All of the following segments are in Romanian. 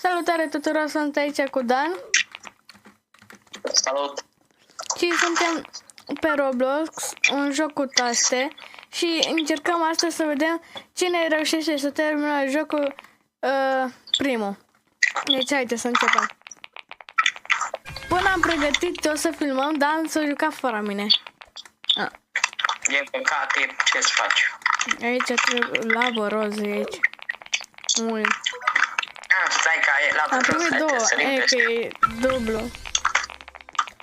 Salutare tuturor, sunt aici cu Dan. Salut! Și suntem pe Roblox, un joc cu taste. Și încercăm astăzi să vedem cine reușește să termină jocul primul. Deci haide să începem. Până am pregătit, o să filmăm, Dan s-a jucat fără mine. E păcat, ce-ți faci? Aici trebuie laboros, aici. Mult. Stai că e la Am primit două, că e dublu.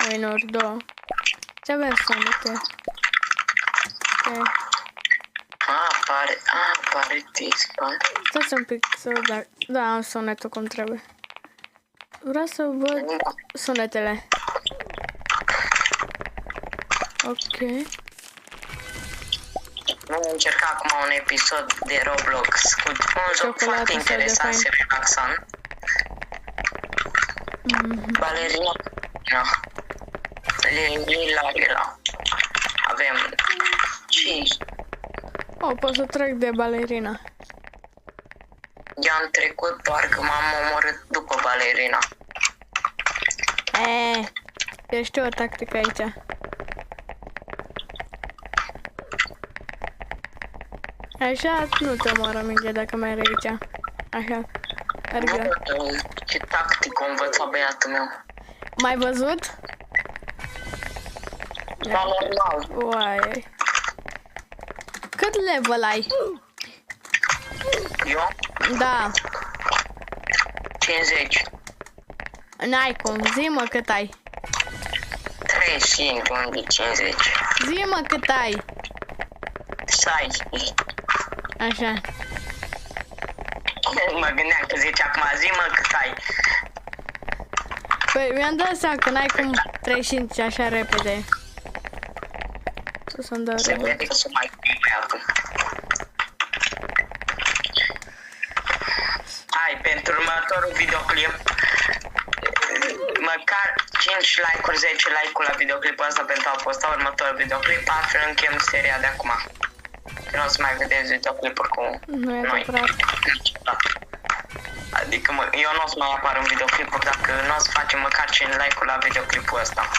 Minor, două. Ce avea sunete? Ok. Apare tispa. Stați un pic să văd dacă... Da, am sunetul cum trebuie. Vreau să văd sunetele. Ok. Vom încerca acum un episod de Roblox cu un joc foarte interesant și relaxant. Balerina. Lila. Avem 5. Oh, pot să trec de balerina. I-am trecut, parcă m-am omorât după balerina. Eu știu o tactică aici. Așa nu te omoară mingea dacă mergi aici. Așa. Mergă. Ce tactică a învățat băiatul meu. M-ai văzut? Da, normal. Uai. Cât level ai? Eu? Da. 50. N-ai cum. Zi-mă cât ai. 35, unde 50. Zi-mă cât ai. 60. Așa. Mă gândeam că zice acum, zi-mă cât ai. Păi mi-am dat seama că n-ai cum 35 așa repede. Să-mi dau Se vede că sunt mai băiatul. Hai, pentru următorul videoclip, măcar 5 like-uri, 10 like-uri la videoclipul ăsta pentru a posta următorul videoclip, altfel închem seria de acum. Că nu o să mai vedeți videoclipuri cu Nu e noi. adevărat. Adică eu nu o să mai apar în videoclipuri dacă nu o să facem măcar 5 like-uri la videoclipul ăsta.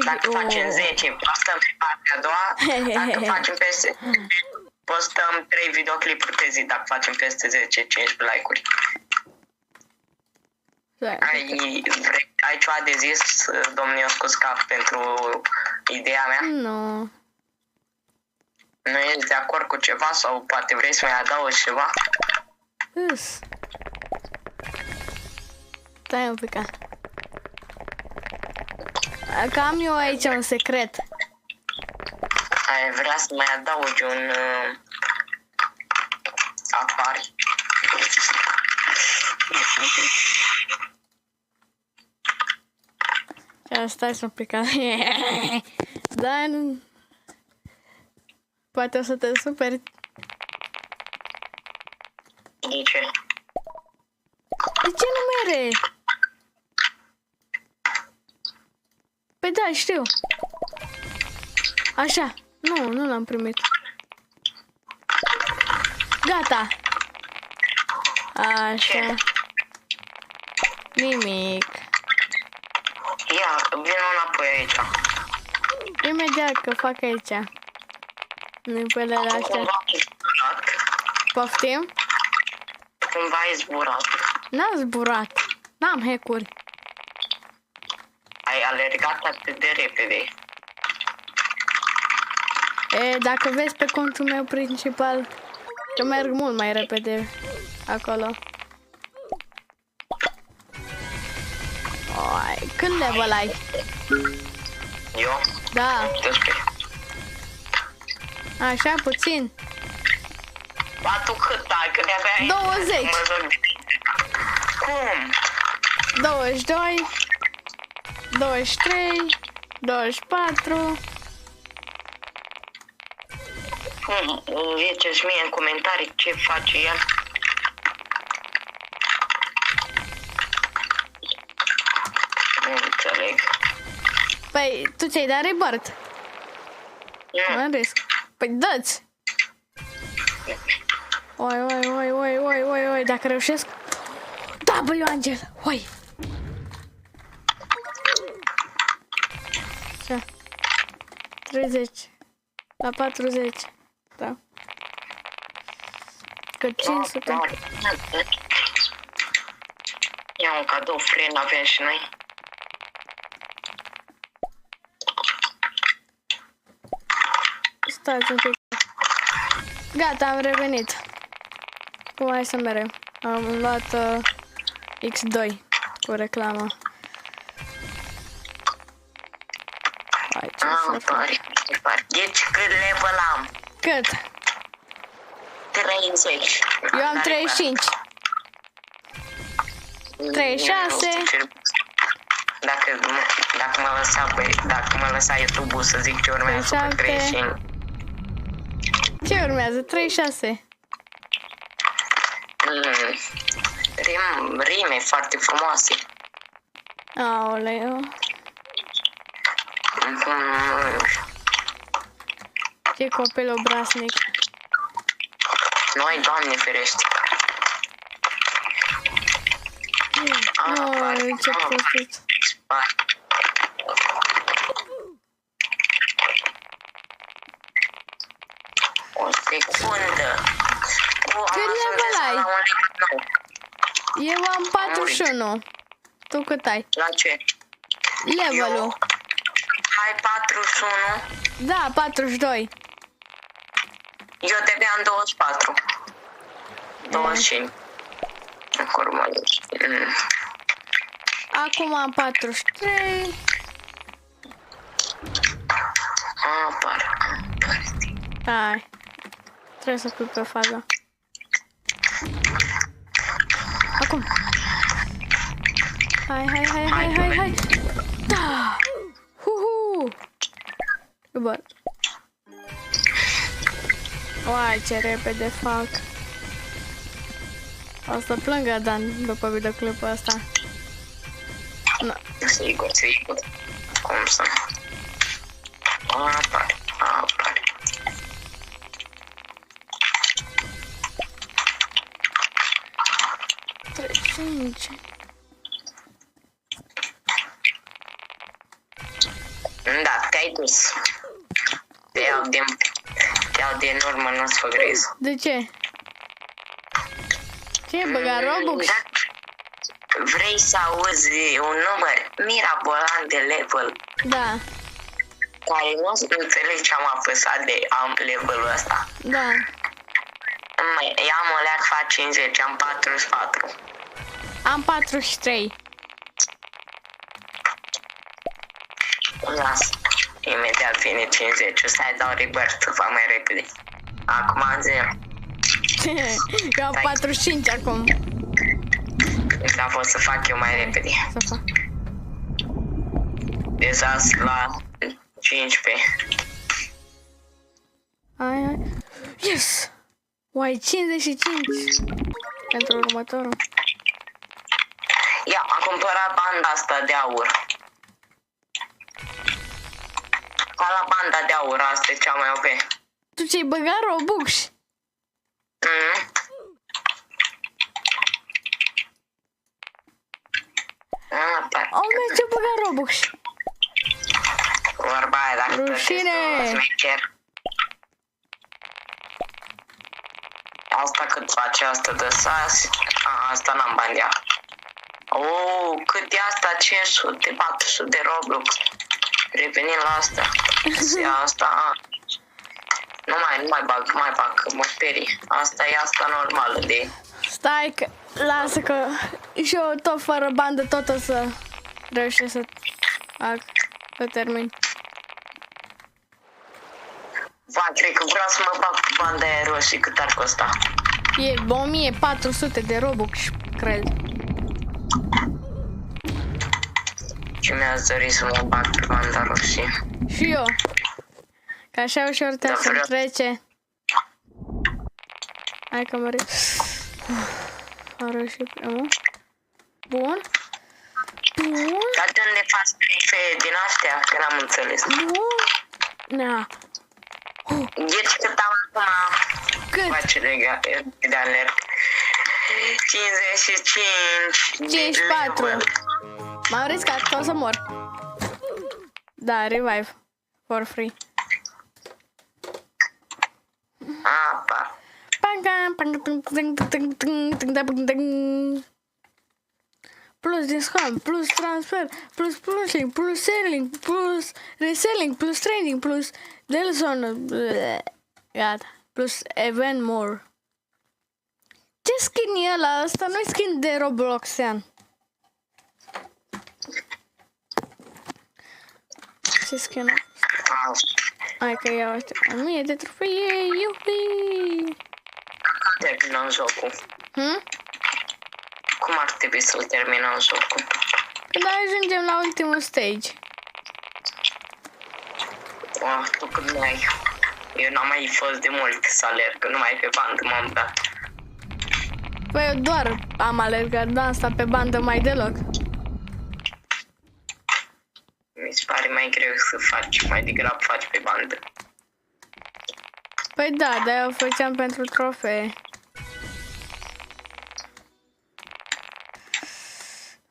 Dacă facem 10, postăm pe partea a doua. Dacă facem peste... postăm 3 videoclipuri pe zi dacă facem peste 10-15 like-uri. Ai ceva de zis, domnul Ioscu Scaf, pentru ideea mea? Nu. Nu ești de acord cu ceva sau poate vrei să mai adaugi ceva? Îs. Stai un pic. Că am eu aici un secret. Ai vrea să mai adaugi un afari. Stai să-mi pica. Dar poate o să te superi. De ce? De ce nu mere? Păi da, știu. Așa. Nu l-am primit. Gata. Așa. Nimic. Ia, vină înapoi aici. Imediat că fac aici. Nipelele astea. Cumva ai zburat. Poftim? Cumva ai zburat. N-am zburat. N-am hack-uri. Ai alergat atât de repede. Dacă vezi pe contul meu principal, că merg mult mai repede acolo. Oi, cât level ai? Eu? Da. 12. Așa, puțin. Ba tu cât ai? Că de-abia 20. Cum? 22. 23. 24. Ziceți mie în comentarii ce face el. Nu înțeleg. Păi, tu ți-ai dat rebirth? Nu. Nu risc. Păi dă-ți. Oi, dacă reușesc. Da! W, Angel! Hoi! Așa. 30. La 40. Da. Că 500. Ia un cadou fren avem și noi. Stați un pic. Gata, am revenit. Cum hai să merem? Am luat X2 cu reclamă. Hai, ce pare. Deci cât level am? Cât? 30. Eu am 35. 36. Dacă mă lăsa YouTube-ul să zic ce urmează pe 35. Ce urmează? 36. Rime foarte frumoase. Aoleu. Ce copil obraznic. Noi, Doamne ferește. Ce prostit. O secundă. Cât level ai? Eu am 41. Tu cât ai? La ce? Levelul. Ai 41? Da, 42. Eu de am 24. 25. Acum am 43. Apar. Hai. Trebuie să fiu pe fază. Acum. Hai. Da! Huhu! Bă. Uai, ce repede fac. O să plângă Dan după videoclipul ăsta. No. Sigur. Cum să? Apare. 35. Da, te-ai dus. Te iau din urmă, nu-ți fă grez. De ce? Ce băga Robux? Vrei să auzi un număr mirabolant de level? Da. Care nu înțeleg ce am apăsat de am levelul ăsta. Da. Ia-mă o leac, fac 50, am 44. Am 43. Lasă. Imediat vine 50. O să-i dau rebirth să fac mai repede. Acum am 0. Eu am 45 acum. Dar pot să fac eu mai repede. Să fac. Deja la 15. Hai. Yes! Uai, 55 pentru următorul. Ia, am cumpărat banda asta de aur. Ca la banda de aur, asta e cea mai OP. Tu ce-ai băgat Robux? Omule, ce-ai băgat Robux? Vorba aia, dacă rușine! Asta cât face asta de sas? Asta n-am bani de ea. Cât e asta? 500, 400 de Roblox. Revenim la asta. Asta. Nu mai bag, mă sperii. Asta e asta normală de... Stai că, lasă că și eu tot fără bandă tot o să reușesc să fac, să termin. Cred că vreau să mă bag cu banda aia roșie, cât ar costa? E 1400 de Robux, cred. Și mi-ați dorit să mă bag pe banda roșie. Și eu. Că așa ușor te să trece. Hai că mă am reușit primul. Bun. Dar de unde faci grife din astea? Că n-am înțeles. Na. Deci cât am acum... Cât? Face de alert. 55. 54. M-am riscat că o să mor. Da, revive. For free. Apa. Plus discount, plus transfer, plus plushing, plus selling, plus reselling, plus trading, plus Delson. Gata. Plus event more. Ce skin e ăla? Ăsta nu-i skin de Robloxian. Ce skin e? Hai că iau astea. 1000 de trofee, iubi! Terminăm jocul. Cum ar trebui să-l terminăm jocul? Când ajungem la ultimul stage. Tu când n-ai... Eu n-am mai fost de mult să alerg, că numai pe bandă m-am dat. Păi eu doar am alergat, dar asta pe bandă mai deloc. Mi se pare mai greu să faci, mai degrabă faci pe bandă. Păi da, dar eu făceam pentru trofee.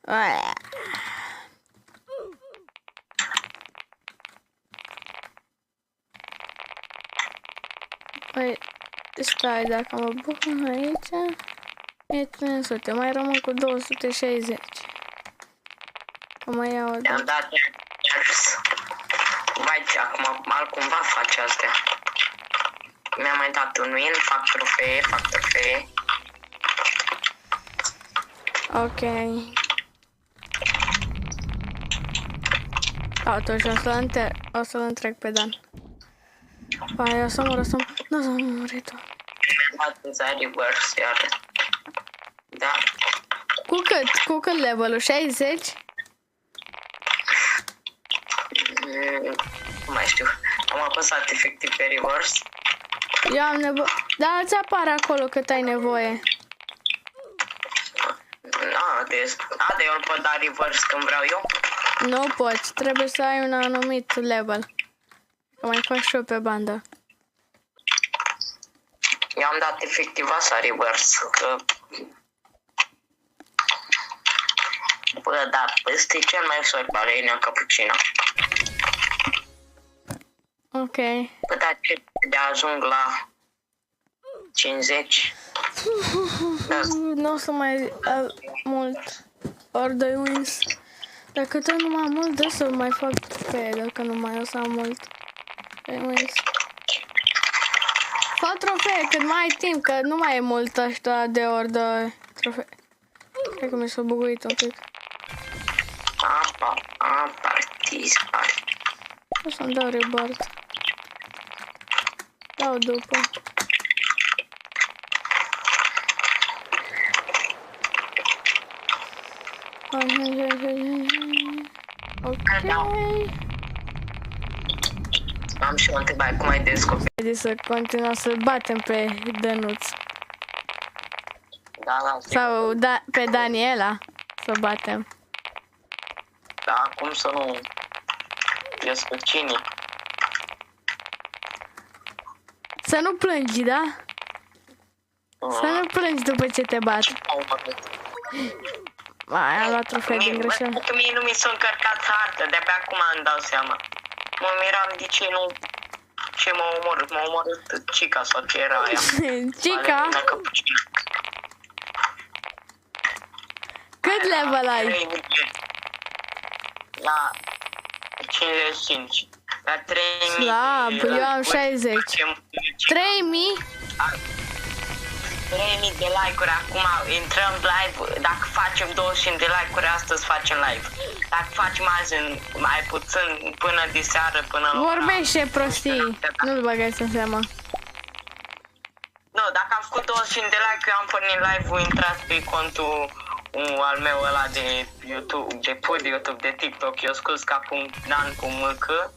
Aia. Păi, stai, dacă mă bun aici, e 300, mai rămân cu 260. Că mai iau o I-am dat iars. Vai ce acum altcumva face astea. Mi-a mai dat un win, fac trofee. Ok. Atunci o să-l întreg pe Dan. Păi, o să mor, nu o să mor, tu. Mi-a dat deja reverse iar. Da. Cu cât levelul? 60? Nu mai știu. Am apăsat efectiv pe reverse. Eu am nevoie. Dar îți apare acolo cât ai nevoie. Da, de eu îl pot da reverse când vreau eu. Nu poți, trebuie să ai un anumit level. Că mai fac și eu pe bandă. Eu am dat efectiv asta reverse. Că... Bă, da, ăsta e cel mai ușor balenea cappuccino. Ok. Bă, dar de ajung la 50. Nu o să mai mult. Ori 2 wins. Dacă tot nu mai am mult, da să mai fac pe dacă nu mai o să am mult. 2 wins. Fă trofee cât mai ai timp, că nu mai e mult ăștia de ori de trofee. Cred că mi s-a buguit un pic. Dispare. O să-mi dau rebirth. Dau după. Ok. Am și o întrebare, cum ai descoperit? Haideți să continuăm să batem pe Dănuț. Da, Sau pe Daniela să batem. da, cum să nu ies cu cine? Să nu plângi, da? Să nu plângi după ce te bat. Mai am luat trofee din greșeală. Că mie nu mi s-a încărcat harta, de-abia acum îmi dau seama. Mă miram de ce nu... Ce m-a omorât Cica sau ce era aia. Cica? Cât level ai? La 55. La 3000. Slab, eu am 60. 3000? 3000 de like-uri acum, intrăm live, dacă facem 25 de like-uri astăzi facem live. Dacă facem azi mai puțin până de seară, până la... Vorbește prostii, nu-l băgați în seama. Nu, dacă am făcut 25 de like, eu am pornit live-ul, intrați pe contul al meu ăla de YouTube, de YouTube, de TikTok, eu scuz ca Dan cu mâcă.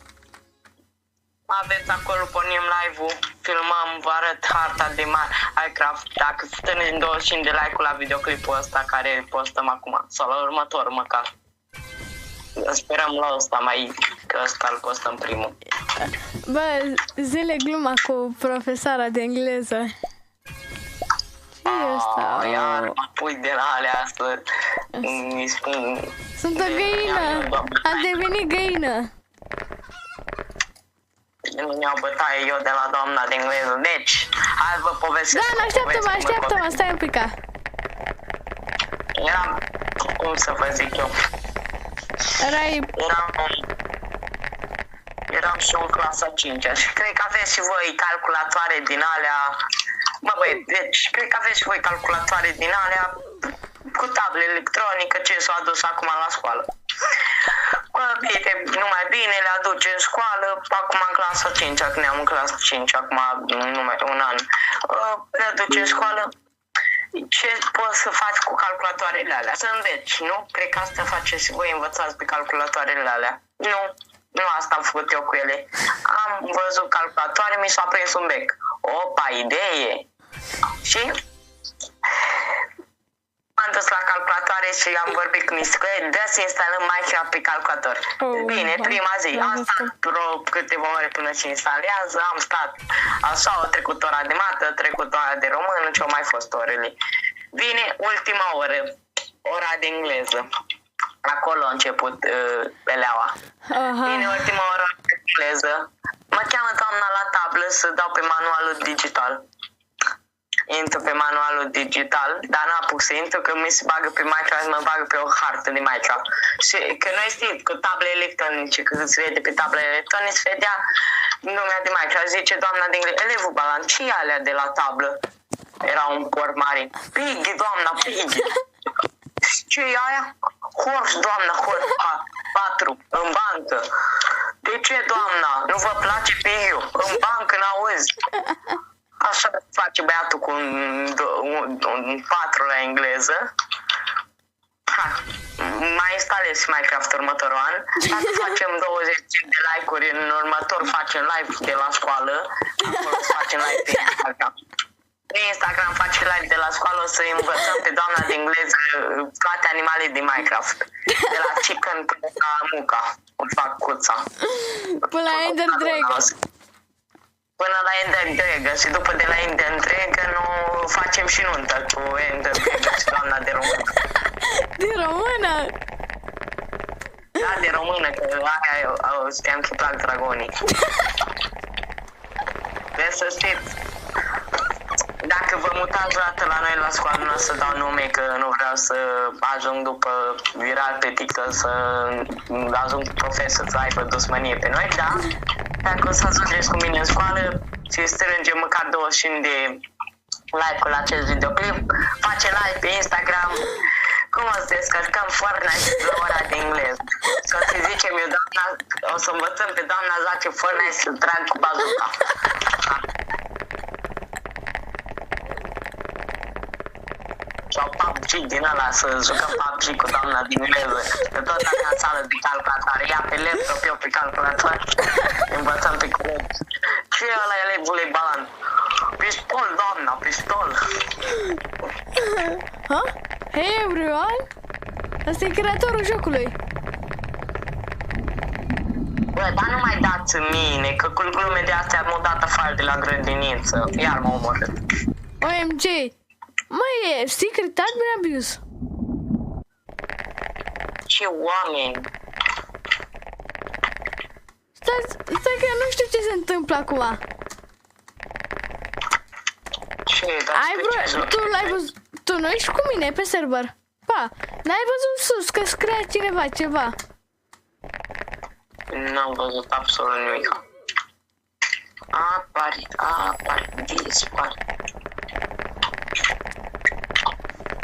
Aveți acolo, pornim live-ul, filmăm, vă arăt harta de Minecraft, dacă stăneți 25 de like-uri la videoclipul ăsta care postăm acum, sau la următor măcar. Sperăm la ăsta mai, că ăsta îl postăm primul. Bă, zile gluma cu profesoara de engleză. Ce e ăsta? Iar mă pui de la alea să îmi spun... Sunt o găină! Am devenit găină! Nu iau bătaie eu de la doamna de engleză. Deci, hai vă povestesc. Dan, așteaptă-mă, stai un pic. Eram, cum să vă zic eu? Eram și eu în clasa 5-a și cred că aveți și voi calculatoare din alea. Mă băi, deci cred că aveți și voi calculatoare din alea cu tablă electronică ce s-a adus acum la școală. Bine, numai bine, le aduce în școală, acum în clasa 5-a, când am în clasa 5 acum numai un an. Le aduce în școală. Ce poți să faci cu calculatoarele alea? Să înveți, nu? Cred că asta faceți și voi, învățați pe calculatoarele alea. Nu asta am făcut eu cu ele. Am văzut calculatoare, mi s-a prins un bec. Opa, idee! Și m-am dus la calculatoare și am vorbit cu Mr. Dă să instalăm Minecraft pe calculator. Bine, prima zi, am stat câteva ore până se instalează, am stat așa, a trecut ora de mată, a trecut ora de română, ce-au mai fost orele. Vine ultima oră, ora de engleză. Acolo a început peleaua. Vine ultima oră de engleză. Mă cheamă doamna la tablă să dau pe manualul digital. Intru pe manualul digital, dar n-a pus să intru, că mi se bagă pe Minecraft, mă bagă pe o hartă de Minecraft. Și că noi știm, cu table electronice, că se vede pe table electronice, se vedea numele de Minecraft. Zice doamna de engleză, elevul Balan, ce e alea de la tablă? Era un porc mare. Piggy, doamna, Piggy. Ce e aia? Horse, doamna, horse, 4, în bancă. De ce, doamna? Nu vă place Piggy-ul? În bancă, n-auzi? Așa face băiatul cu un 4 la engleză. Mai instalez Minecraft următorul an. Dacă facem 20 de like-uri în următor, facem live de la școală. Acolo facem live pe Instagram. Pe Instagram face live de la școală, o să învățăm pe doamna de engleză toate animalele din Minecraft. De la chicken până la muca. O fac cuța. Până la Ender Dragon. Până la Ender Dragon și după de la Ender Dragon nu facem și nuntă cu Ender Dragon și doamna de română. De română? Da, de română, că aia știam că plac dragonii. Vreau să știți, dacă vă mutați odată la noi la școală, nu o să dau nume, că nu vreau să ajung după viral pe TikTok, să ajung profesor să aibă dușmănie pe noi, da? Dacă o să ajungeți cu mine în școală și strângem măcar 25 de like-uri la acest videoclip, face live pe Instagram, cum o să descărcăm Fortnite la ora de engleză. Și o să zicem eu, doamna, o să învățăm pe doamna Zace Fortnite să-l trag cu bazuca. Sau PUBG din ăla, să jucăm PUBG cu doamna din engleză. Că tot avea în sală de calculatoare, ia pe laptop, eu pe calculator, învățăm pe colegi. Ce e ăla elevului Balan? Pistol, doamna, pistol. Hey everyone! Asta e creatorul jocului. Bă, dar nu mai dați mine, că cu glume de astea m-au dat afară de la grădiniță. Iar m-au omorât. OMG! Măi, e secret admin abuse. Ce oameni! Stai că nu știu ce se întâmplă acum. Ce? Dar tu l-ai văzut? Tu nu ești cu mine pe server. Pa, n-ai văzut sus că scrie cineva ceva? N-am văzut absolut nimic. Apari, dispari.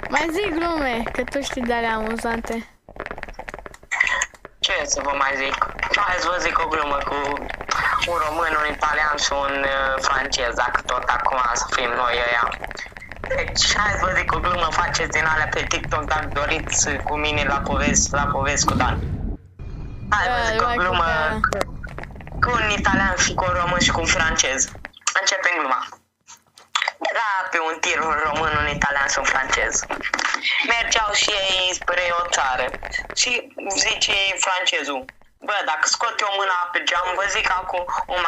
Mai zic glume, că tu știi de alea amuzante. Ce să vă mai zic? Hai să vă zic o glumă cu un român, un italian și un francez, dacă tot acum să fim noi ăia. Deci, hai să vă zic o glumă, faceți din alea pe TikTok dacă doriți cu mine la povesti cu Dan. Hai să vă zic o glumă cu un italian și cu un român și cu un francez. Începem gluma. Era pe un tir un român, un italian și un francez. Mergeau și ei spre o țară. Și zice francezul, Bă, dacă scot eu mâna pe geam, vă zic acum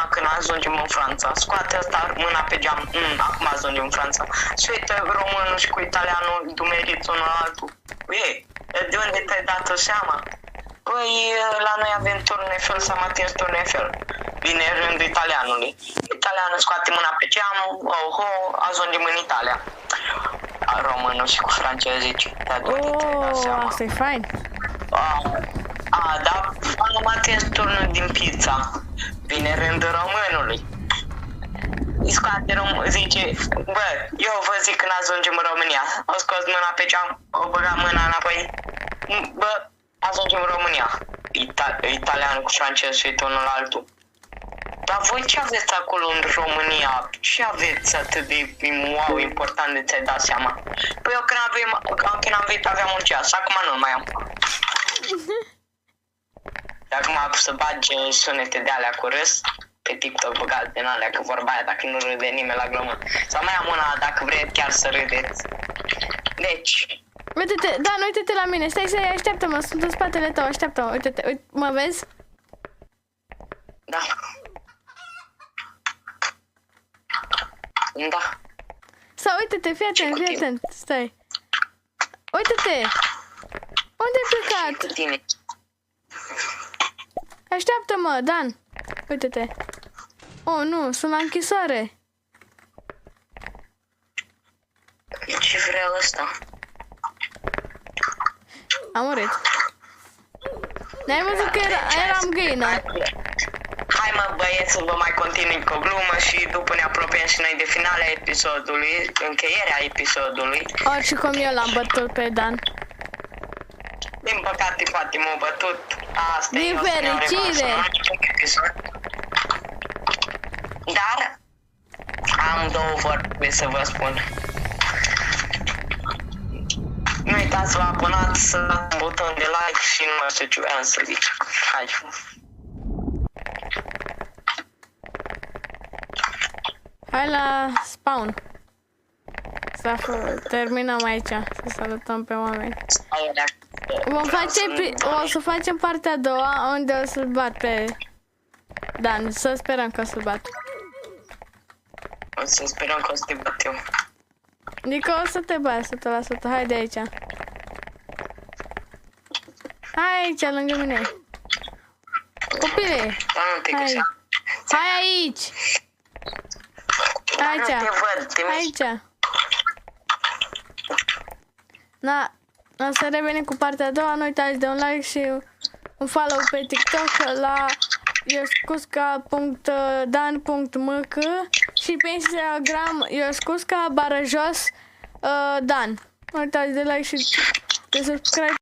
când ajungem în Franța. Scoate asta mâna pe geam, acum ajungem în Franța. Și uite românul și cu italianul dumeriți unul la altul. Ei, de unde te-ai dat seama? Păi, la noi avem Torul Eiffel, s-am atins Torul Eiffel. Vine rândul italianului. Italianul scoate mâna pe geam, oho, ajungem în Italia. Românul și cu francezii, dar de unde te-ai dat seama? Asta e fain. Da, am atins turnul din pizza. Vine rândul românului. Îi scoate zice, bă, eu vă zic când ajungem în România. O scos mâna pe geam, o băga mâna înapoi. Bă, ajungem în România. Italianul cu francez și unul la altul. Dar voi ce aveți acolo în România? Ce aveți atât de wow, important de ți-ai dat seama? Păi eu când am venit aveam un ceas, acum nu mai am. De acum să bagi sunete de alea cu râs pe TikTok băgat din alea, că vorba aia dacă nu râde nimeni la glumă. Sau mai am una dacă vreți chiar să râdeți. Deci... Uite-te, Dan, uite-te la mine, stai, așteaptă-mă, sunt în spatele tău, așteaptă-mă, uite-te, uite, mă vezi? Da. Da. Sau uite-te, fii atent, stai. Uite-te! Unde ai plecat? Tine. Așteaptă-mă, Dan! Uite-te! Oh, nu, sunt la închisoare! Ce vreau ăsta? Am murit. N-ai văzut că eram gay, nu? Hai mă băieți să vă mai continui cu o glumă și după ne apropiem și noi de finalea episodului, încheierea episodului. Și cum eu l-am bătut pe Dan. Din păcate poate m-a bătut. Asta din fericire! Dar am două vorbe să vă spun. Nu uitați să vă abonați, să dați un buton de like și nu mai știu ce vreau să zic. Hai! Hai la spawn. Să terminăm aici, să salutăm pe oameni. O să facem partea a doua, unde o să-l bat pe Dan. Să sperăm că o să-l bat. O să sperăm că o să te bat eu. Adică o să te bat 100%, hai de aici. Hai aici, lângă mine. Copile, hai. Hai aici. Aici. Aici. Na, o să revenim cu partea a doua. Nu uitați de un like și un follow pe TikTok la ioscusca.dan.mk și pe Instagram ioscusca _Dan. Nu uitați de like și de subscribe.